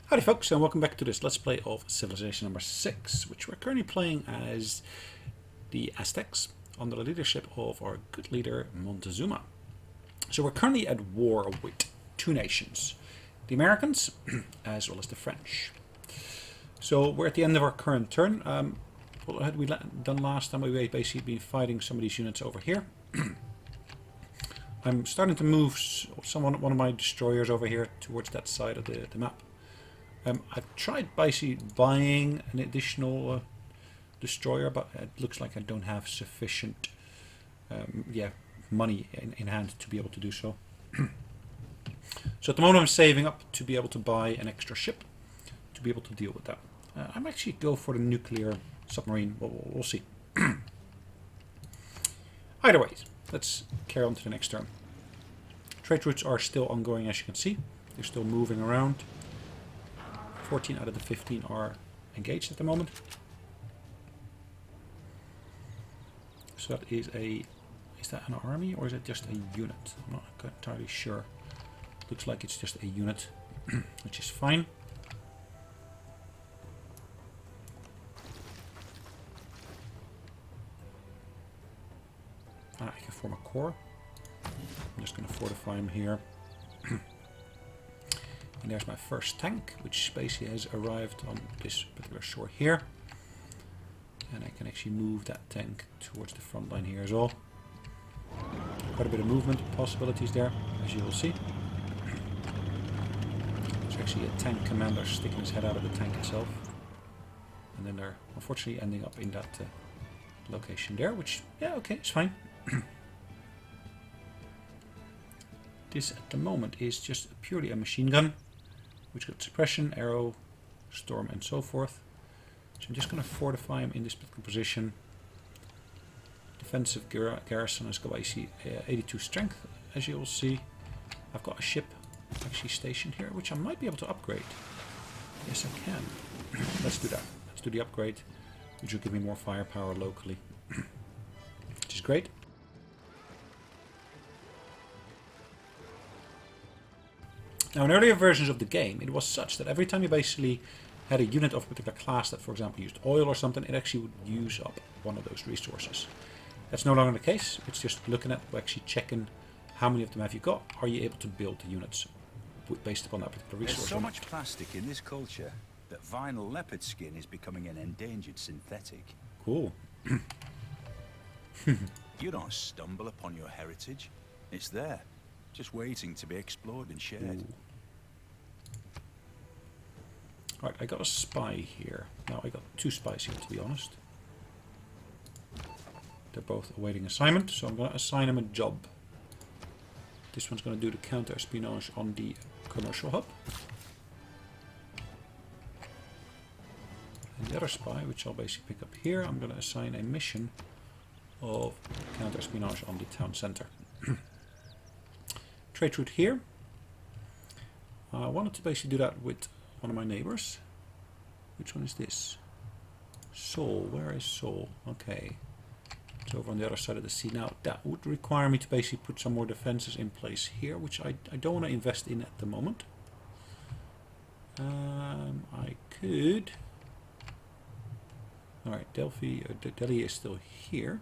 Howdy folks, and welcome back to this Let's Play of Civilization number 6, which we're currently playing as the Aztecs under the leadership of our good leader Montezuma. So we're currently at war with two nations, the Americans as well as the French. So we're at the end of our current turn. What had we done last time? We basically been fighting some of these units over here. I'm starting to move one of my destroyers over here towards that side of the map. I've tried basically buying an additional destroyer, but it looks like I don't have sufficient money in hand to be able to do so. So at the moment I'm saving up to be able to buy an extra ship to be able to deal with that. I'm actually go for the nuclear submarine. We'll see. Either way, let's carry on to the next turn. Trade routes are still ongoing, as you can see. They're still moving around. 14 out of the 15 are engaged at the moment. So that is that an army or is it just a unit? I'm not entirely sure. Looks like it's just a unit, which is fine. I can form a core. I'm just going to fortify him here. And there's my first tank, which basically has arrived on this particular shore here. And I can actually move that tank towards the front line here as well. Quite a bit of movement possibilities there, as you will see. There's actually a tank commander sticking his head out of the tank itself. And then they're unfortunately ending up in that location there, which, yeah, okay, it's fine. This at the moment is just purely a machine gun, which got suppression, arrow, storm, and so forth. So I'm just going to fortify him in this particular position. Defensive garrison has got 82 strength, as you will see. I've got a ship actually stationed here, which I might be able to upgrade. Yes, I can. Let's do that. Let's do the upgrade, which will give me more firepower locally, which is great. Now, in earlier versions of the game, it was such that every time you basically had a unit of a particular class that, for example, used oil or something, it actually would use up one of those resources. That's no longer the case. It's just looking at, actually checking how many of them have you got. Are you able to build the units based upon that particular resource? There's so much plastic in this culture that vinyl leopard skin is becoming an endangered synthetic. Cool. You don't stumble upon your heritage. It's there, just waiting to be explored and shared. Ooh. Right, I got a spy here. Now I got two spies here, to be honest. They're both awaiting assignment, so I'm going to assign them a job. This one's going to do the counter-espionage on the commercial hub. And the other spy, which I'll basically pick up here, I'm going to assign a mission of counter-espionage on the town center. Trade route here. I wanted to basically do that with one of my neighbors. Which one is this? Seoul. Where is Seoul? Okay. It's over on the other side of the sea. Now, that would require me to basically put some more defenses in place here, which I don't want to invest in at the moment. I could... Alright, Delhi is still here.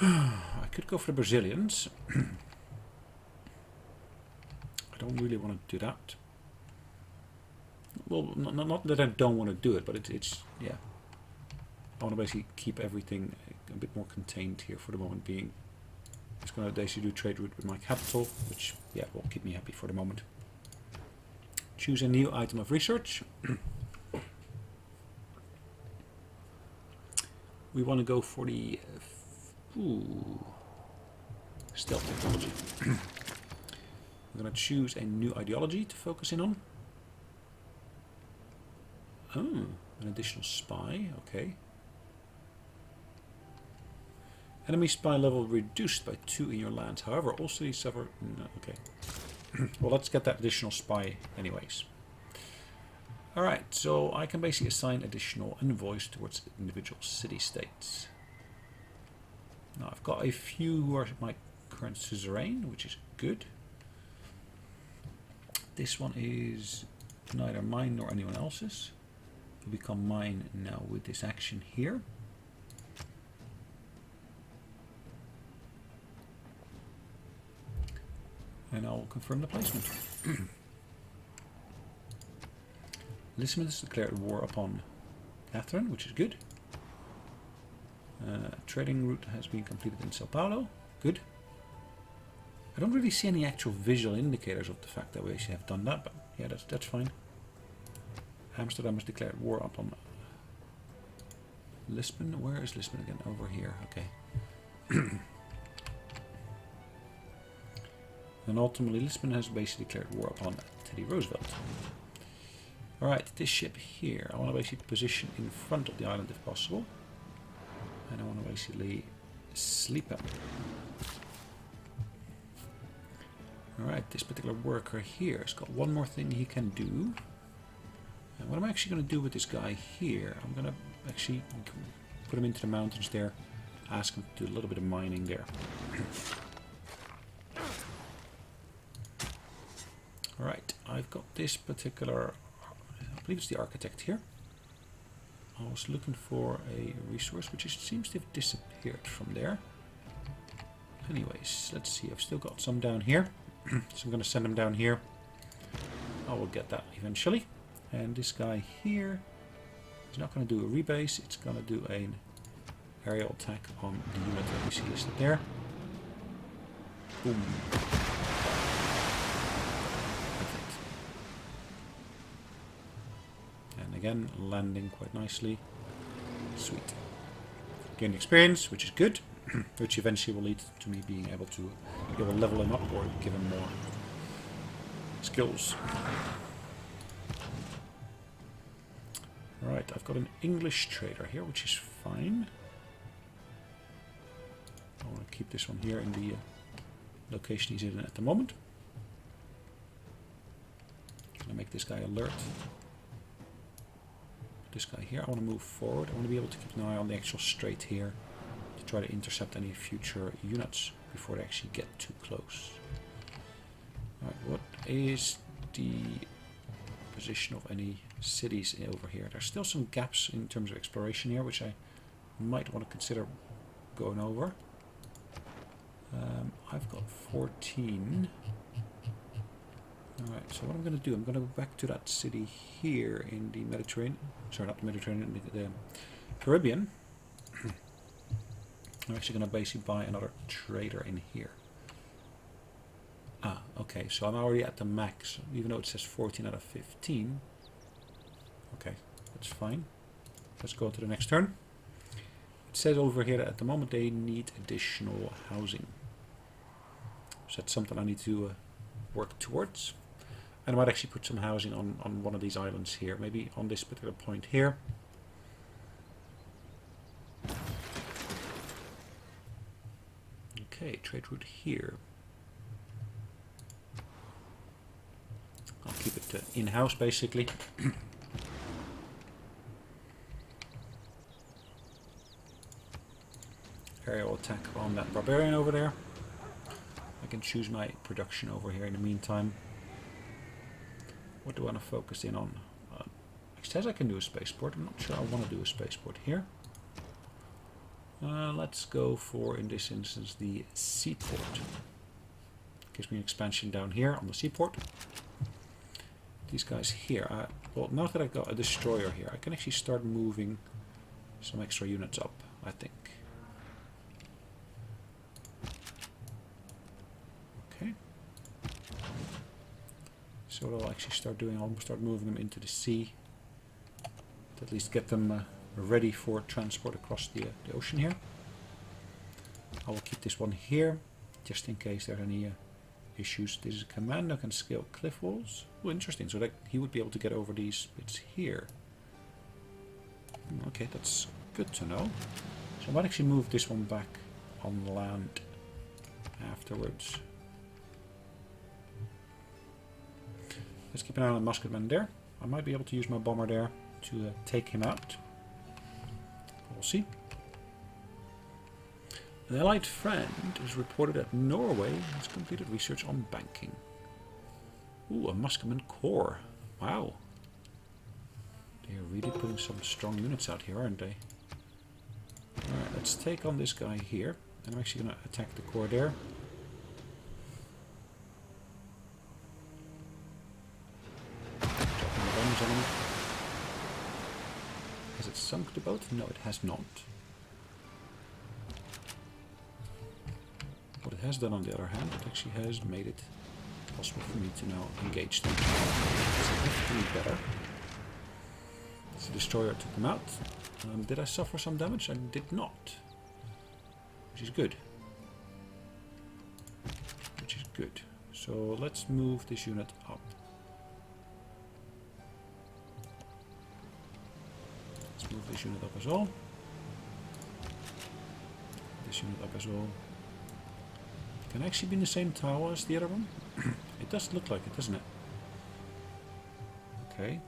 I could go for the Brazilians. I don't really want to do that. Well, not that I don't want to do it, but it's yeah. I want to basically keep everything a bit more contained here for the moment being. It's going to basically do trade route with my capital, which yeah will keep me happy for the moment. Choose a new item of research. We want to go for the stealth technology. I'm going to choose a new ideology to focus in on. Oh, an additional spy, okay. Enemy spy level reduced by 2 in your lands. However, also you suffer... No, okay. Well, let's get that additional spy anyways. Alright, so I can basically assign additional envoys towards individual city-states. Now, I've got a few who are my current suzerain, which is good. this one is neither mine nor anyone else's. It will become mine now with this action here. And I'll confirm the placement. Lisbon has declared war upon Catherine, which is good. Trading route has been completed in Sao Paulo. Good. I don't really see any actual visual indicators of the fact that we actually have done that, but yeah, that's fine. Amsterdam has declared war upon Lisbon. Where is Lisbon again? Over here. Okay. And ultimately, Lisbon has basically declared war upon Teddy Roosevelt. Alright, this ship here, I want to basically position in front of the island if possible. And I want to basically sleep him. Alright, this particular worker here has got one more thing he can do. And what I'm actually going to do with this guy here, I'm going to actually put him into the mountains there, ask him to do a little bit of mining there. Alright, I've got this particular, I believe it's the architect here. I was looking for a resource which seems to have disappeared from there. Anyways, let's see, I've still got some down here. So I'm going to send them down here. I will get that eventually. And this guy here is not going to do a rebase, it's going to do an aerial attack on the unit that we see listed there. Boom. Perfect. And again, landing quite nicely. Sweet. Gain experience, which is good. Which eventually will lead to me being able to either level him up or give him more skills. Alright, I've got an English trader here, which is fine. I want to keep this one here in the location he's in at the moment. I'm going to make this guy alert. This guy here, I want to move forward. I want to be able to keep an eye on the actual strait here. Try to intercept any future units before they actually get too close. Alright, what is the position of any cities over here? There's still some gaps in terms of exploration here, which I might want to consider going over. I've got 14. Alright, so what I'm going to do, I'm going to go back to that city here in the Mediterranean. Sorry, not the Mediterranean, the Caribbean. I'm actually going to basically buy another trader in here. Ah, okay, so I'm already at the max, even though it says 14 out of 15. Okay, that's fine. Let's go to the next turn. It says over here that at the moment they need additional housing. So that's something I need to work towards. And I might actually put some housing on one of these islands here, maybe on this particular point here. Okay, trade route here. I'll keep it in-house basically. Aerial attack on that barbarian over there. I can choose my production over here in the meantime. What do I want to focus in on? It says I can do a spaceport. I'm not sure I want to do a spaceport here. Let's go for, in this instance, the seaport. Gives me an expansion down here on the seaport. These guys here, well, now that I've got a destroyer here, I can actually start moving some extra units up, I think. Okay. So what I'll actually start doing, I'll start moving them into the sea. To at least get them ready for transport across the ocean here. I will keep this one here, just in case there are any issues. This is a commando can scale cliff walls. Oh, interesting. So that he would be able to get over these bits here. Okay, that's good to know. So I might actually move this one back on land afterwards. Let's keep an eye on the musketman there. I might be able to use my bomber there to take him out. We'll see. An allied friend is reported that Norway has completed research on banking. Ooh, a Muskeman core. Wow. They're really putting some strong units out here, aren't they? Alright, let's take on this guy here. And I'm actually going to attack the core there. Dropping the bombs on him. Has it sunk the boat? No, it has not. What it has done on the other hand, it actually has made it possible for me to now engage them. Significantly better. The destroyer took them out. Did I suffer some damage? I did not. Which is good. Which is good. So let's move this unit up. Let's move this unit up as well. This unit up as well. Can actually be in the same tower as the other one? It does look like it, doesn't it? Okay.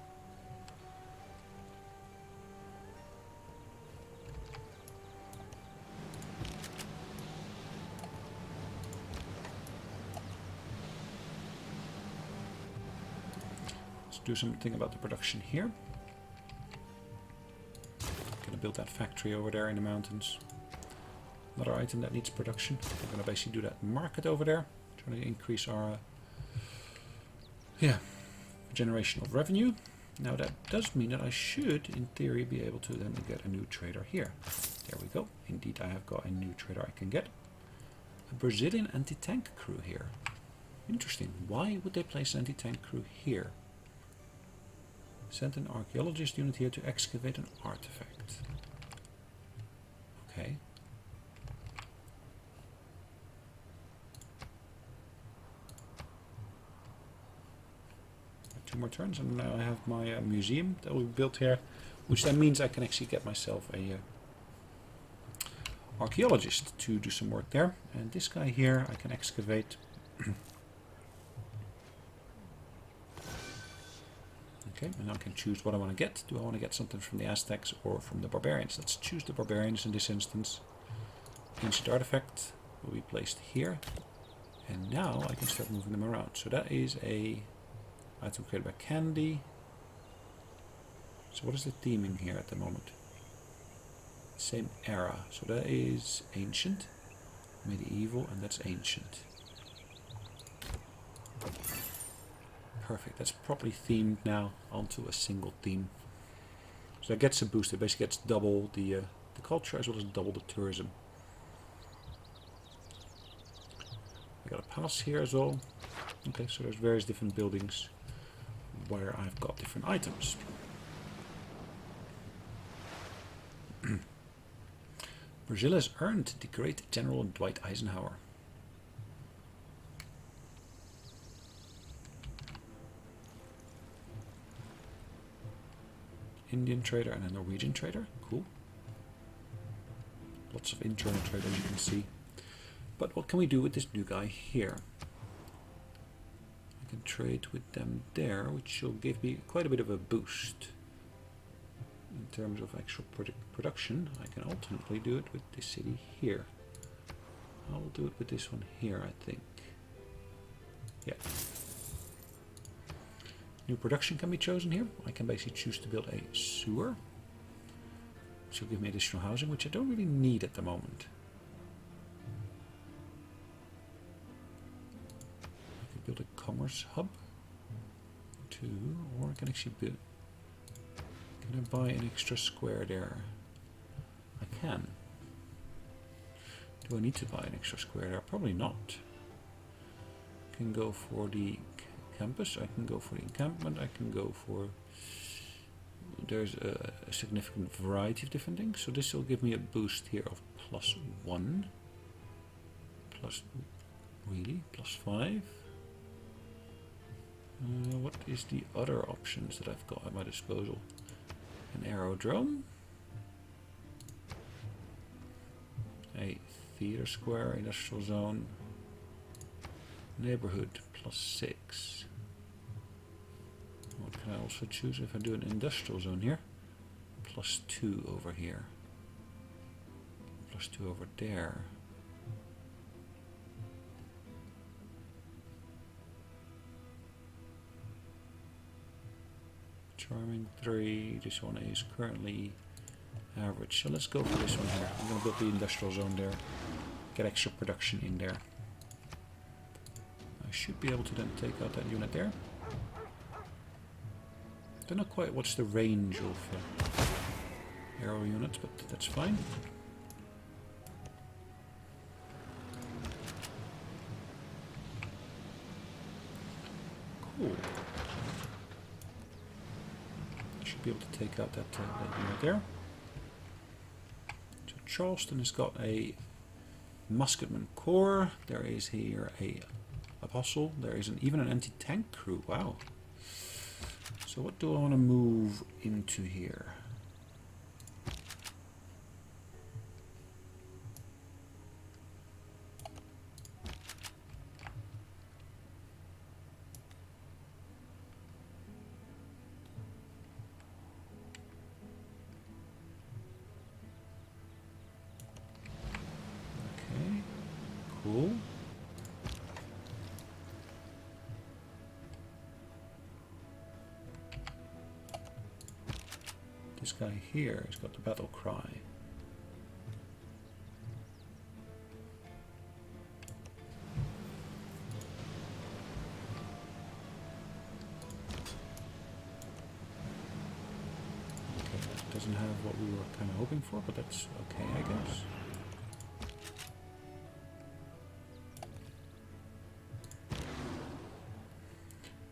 Let's do something about the production here. Gonna build that factory over there in the mountains. Another item that needs production. We're going to basically do that market over there. Trying to increase our generation of revenue. Now that does mean that I should, in theory, be able to then get a new trader here. There we go. Indeed, I have got a new trader I can get. A Brazilian anti-tank crew here. Interesting. Why would they place an anti-tank crew here? Send an archaeologist unit here to excavate an artifact. Okay. 2 more turns, and now I have my museum that we built here, which then means I can actually get myself a archaeologist to do some work there. And this guy here I can excavate. Okay, and now I can choose what I want to get. Do I want to get something from the Aztecs or from the barbarians? Let's choose the barbarians in this instance. Ancient artifact will be placed here, and now I can start moving them around. So that is a item created by Candy. So what is the theming here at the moment? Same era. So that is ancient, medieval, and that's ancient. Perfect. That's properly themed now onto a single theme. So that gets a boost. It basically gets double the culture as well as double the tourism. I got a palace here as well. Okay, so there's various different buildings where I've got different items. Brazil has earned the Great General Dwight Eisenhower. Indian trader and a Norwegian trader. Cool. Lots of internal trade, as you can see. But what can we do with this new guy here? I can trade with them there, which will give me quite a bit of a boost. In terms of actual production, I can ultimately do it with this city here. I'll do it with this one here, I think. Yeah. New production can be chosen here. I can basically choose to build a sewer, which will give me additional housing, which I don't really need at the moment. I can build a commerce hub, too, or I can actually build... Can I buy an extra square there? I can. Do I need to buy an extra square there? Probably not. I can go for the campus, I can go for the encampment, I can go for... There's a significant variety of different things. So this will give me a boost here of +1. Plus... Really? +5? What is the other options that I've got at my disposal? An aerodrome, a theater square, industrial zone, neighborhood +6. What can I also choose if I do an industrial zone here? +2 over here, +2 over there. Charming 3. This one is currently average. So let's go for this one here. I'm going to build the industrial zone there. Get extra production in there. I should be able to then take out that unit there. Don't know quite what's the range of arrow units, but that's fine. Cool. Should be able to take out that unit there. So Charleston has got a musketman corps. There is here a apostle. There is even an anti-tank crew. Wow. So what do I want to move into here? Okay, cool. This guy here has got the battle cry. Okay, that doesn't have what we were kind of hoping for, but that's okay, I guess.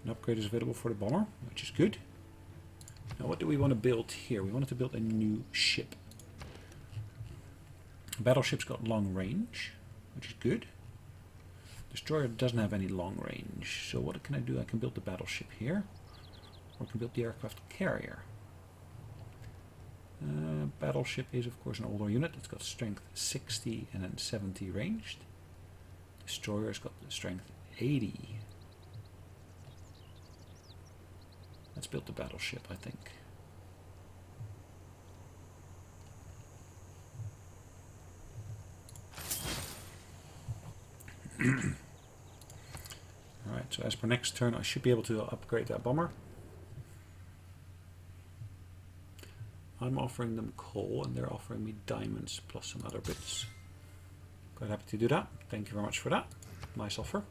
An upgrade is available for the bomber, which is good. Now what do we want to build here? We wanted to build a new ship. Battleship's got long range, which is good. Destroyer doesn't have any long range. So what can I do? I can build the battleship here. Or I can build the aircraft carrier. Battleship is of course an older unit. It's got strength 60 and then 70 ranged. Destroyer's got the strength 80. Let's build the battleship, I think. Alright, so as per next turn I should be able to upgrade that bomber. I'm offering them coal and they're offering me diamonds plus some other bits. Quite happy to do that. Thank you very much for that. Nice offer.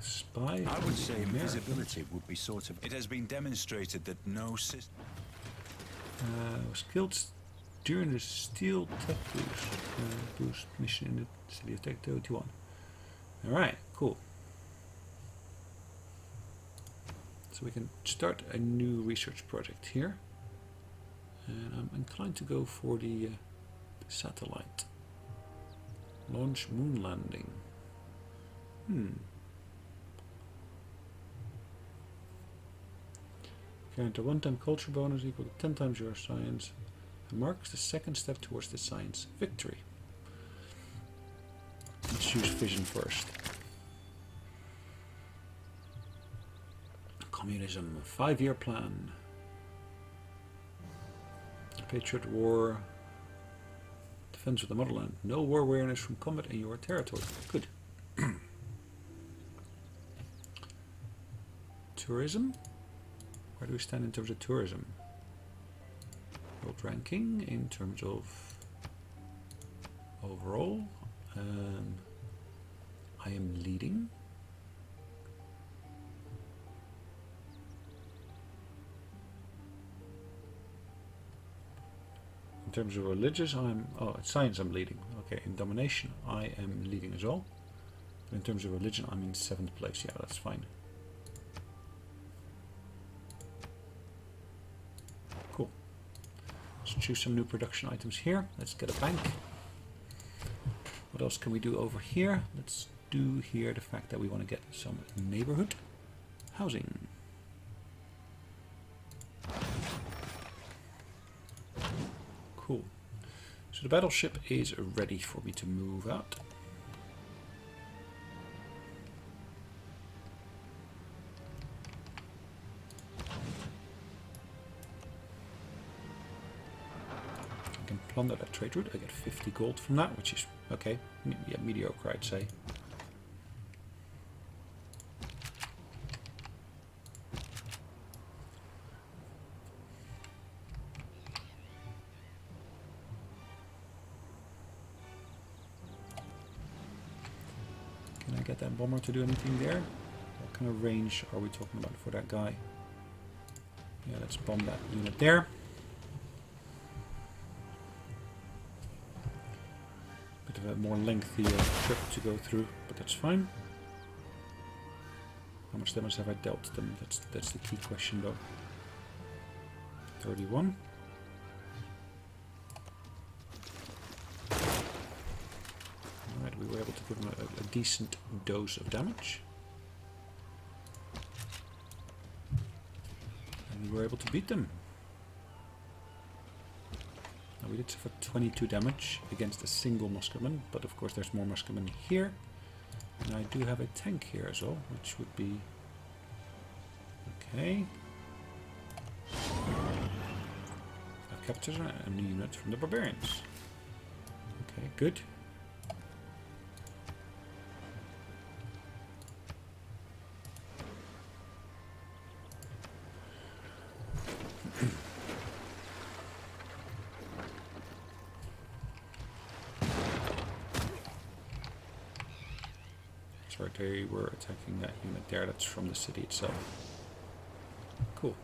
Spy. I would say invisibility would be sort of... It has been demonstrated that no system... Was killed during the steel tech boost mission in the city of Tech 21. Alright, cool. So we can start a new research project here. And I'm inclined to go for the satellite. Launch moon landing. Grant a one-time culture bonus equal to 10 times your science and marks the second step towards the science victory. Let's choose fission first. Communism, 5-year plan. Patriot War. Defense of the motherland. No war awareness from combat in your territory. Good. Tourism. Where do we stand in terms of tourism? World ranking in terms of overall. I am leading. In terms of religious, science I'm leading. Okay, in domination I am leading as well. But in terms of religion I'm in 7th place. Yeah, that's fine. Cool. Let's choose some new production items here. Let's get a bank. What else can we do over here? Let's do here the fact that we want to get some neighborhood housing. Cool. So the battleship is ready for me to move out. plunder that trade route. I get 50 gold from that, which is okay. Yeah, mediocre, I'd say. Can I get that bomber to do anything there? What kind of range are we talking about for that guy? Yeah, let's bomb that unit there. Bit of a more lengthy trip to go through, but that's fine. How much damage have I dealt them? That's the key question though. 31. Alright, we were able to give them a decent dose of damage. And we were able to beat them. Now we did suffer 22 damage against a single musketman, but of course there's more musketmen here. And I do have a tank here as well, which would be okay. I've captured a new unit from the barbarians. Okay, good. Sorry, they were attacking that unit there. That's from the city itself. Cool.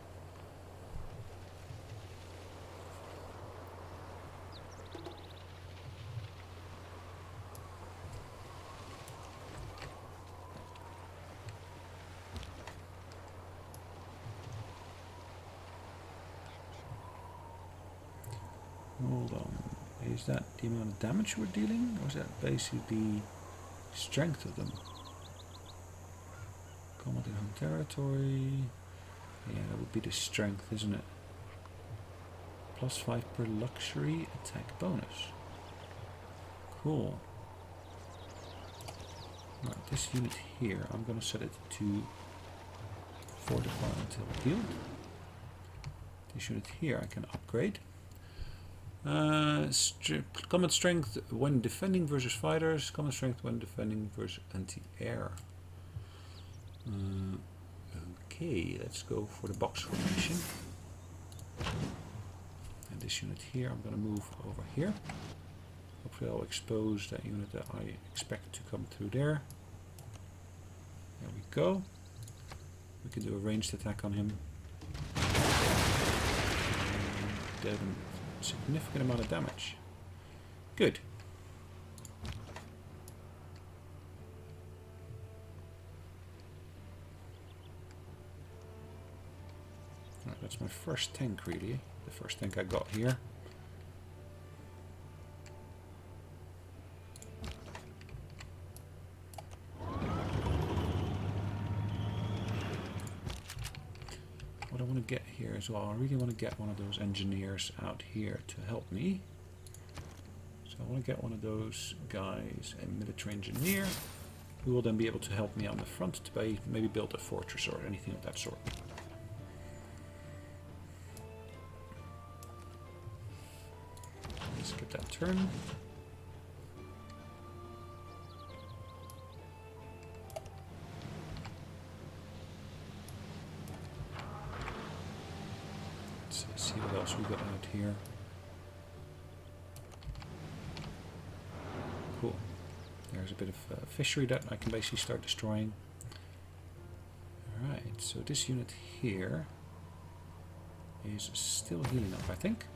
Hold on. Is that the amount of damage we're dealing? Or is that basically the strength of them? Combat in home territory. Yeah, that would be the strength, isn't it? +5 per luxury attack bonus. Cool. Right, this unit here, I'm going to set it to fortify until healed. This unit here I can upgrade. Combat strength when defending versus fighters. Combat strength when defending versus anti-air. Okay, let's go for the box formation. And this unit here, I'm going to move over here. Hopefully I'll expose that unit that I expect to come through there. There we go. We can do a ranged attack on him. And significant amount of damage. Good. Right, that's my first tank really. The first tank I got here. What I want to get here as well, I really want to get one of those engineers out here to help me. So I want to get one of those guys, a military engineer, who will then be able to help me on the front to maybe build a fortress or anything of that sort. Let's get that turn. Let's see what else we got out here. Cool. There's a bit of fishery that I can basically start destroying. Alright, so this unit here is still healing up, I think.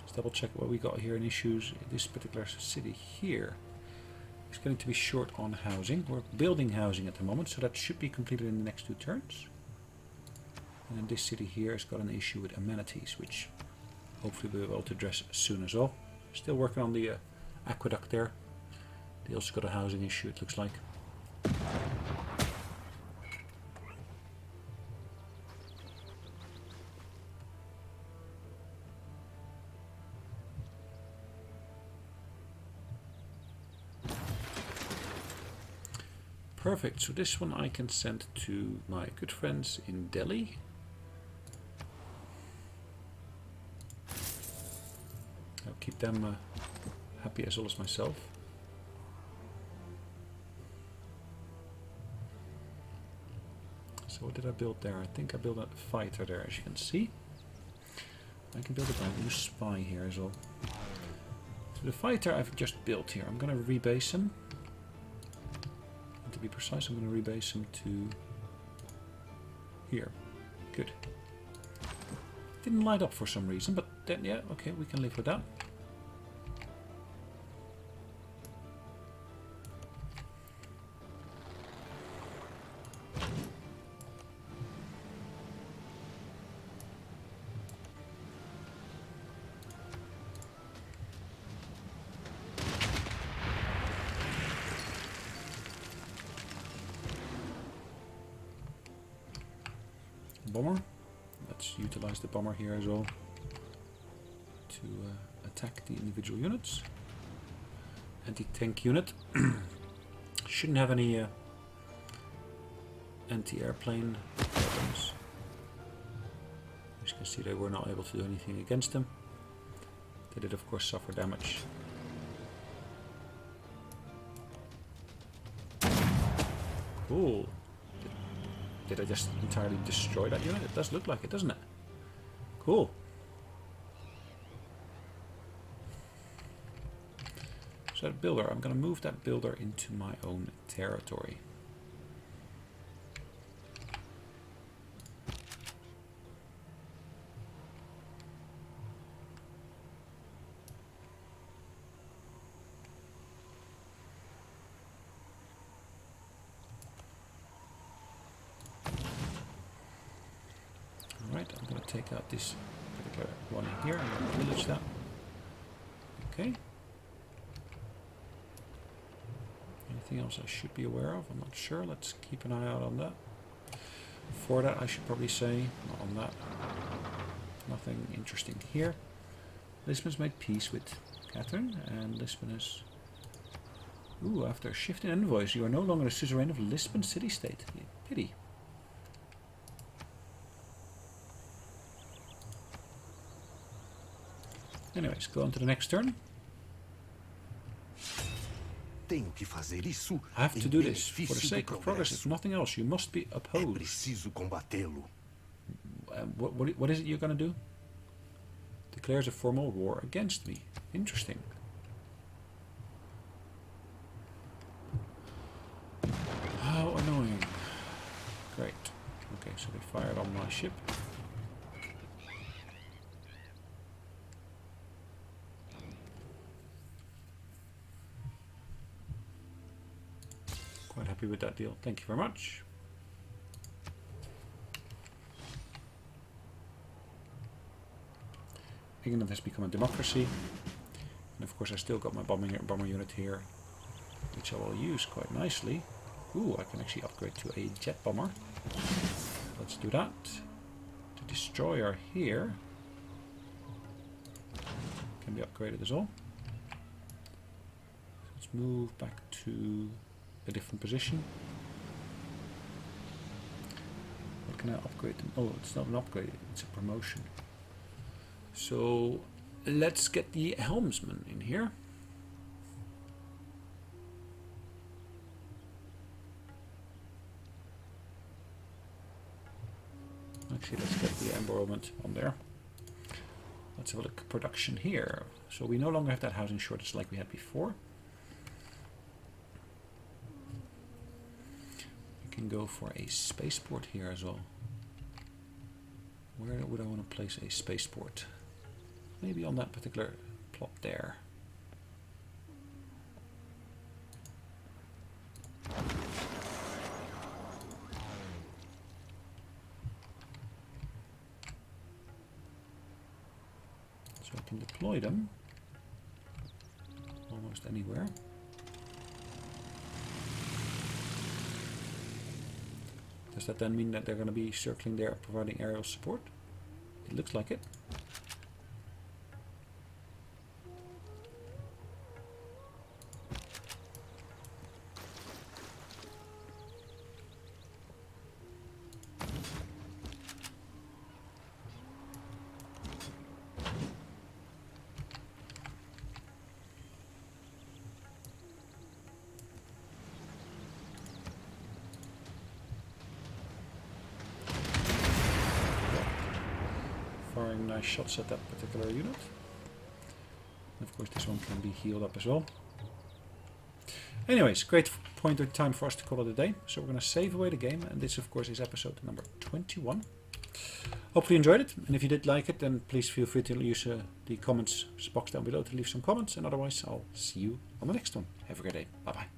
Let's double check what we got here in issues. This particular city here is going to be short on housing. We're building housing at the moment, so that should be completed in the next 2 turns. And then this city here has got an issue with amenities, which hopefully we'll be able to address soon as well. Still working on the aqueduct there. They also got a housing issue, it looks like. Perfect, so this one I can send to my good friends in Delhi. I'll keep them happy as well as myself. So what did I build there? I think I built a fighter there, as you can see. I can build a new spy here as well. So the fighter I've just built here, I'm going to rebase him. And to be precise, I'm going to rebase him to here. Good. Didn't light up for some reason, but then, yeah, okay, we can live with that. Bomber. Let's utilize the bomber here as well to attack the individual units. Anti-tank unit. Shouldn't have any anti-airplane weapons. As you can see, they were not able to do anything against them. They did of course suffer damage. Cool. Did I just entirely destroy that unit? It does look like it, doesn't it? Cool. So that builder, I'm going to move that builder into my own territory. Alright, I'm going to take out this particular one here. I'm going to pillage that. Okay. Anything else I should be aware of? I'm not sure. Let's keep an eye out on that. For that, I should probably say, not on that. Nothing interesting here. Lisbon's made peace with Catherine, and Lisbon is... Ooh, after a shift in envoys, you are no longer the suzerain of Lisbon city-state. Pity. Anyways, go on to the next turn. I have to do this for the sake of progress. If nothing else, you must be opposed. What is it you're going to do? Declares a formal war against me. Interesting. How annoying. Great. Okay, so they fired on my ship. Quite happy with that deal. Thank you very much. England has become a democracy. And of course I still got my bomber unit here, which I will use quite nicely. Ooh, I can actually upgrade to a jet bomber. Let's do that. The destroyer here can be upgraded as well. Let's move back to a different position. What can I upgrade them? Oh, it's not an upgrade, it's a promotion. So let's get the helmsman in here. Actually, let's get the enrollment on there. Let's have a look at production here. So we no longer have that housing shortage like we had before. We can go for a spaceport here as well. Where would I want to place a spaceport? Maybe on that particular plot there. So I can deploy them almost anywhere. Does that then mean that they're going to be circling there providing aerial support? It looks like it. some nice shots at that particular unit. And of course this one can be healed up as well. Anyways, great point of time for us to call it a day. So we're going to save away the game, and this of course is episode number 21. Hopefully you enjoyed it, and if you did like it, then please feel free to use the comments box down below to leave some comments, and otherwise I'll see you on the next one. Have a great day. Bye bye.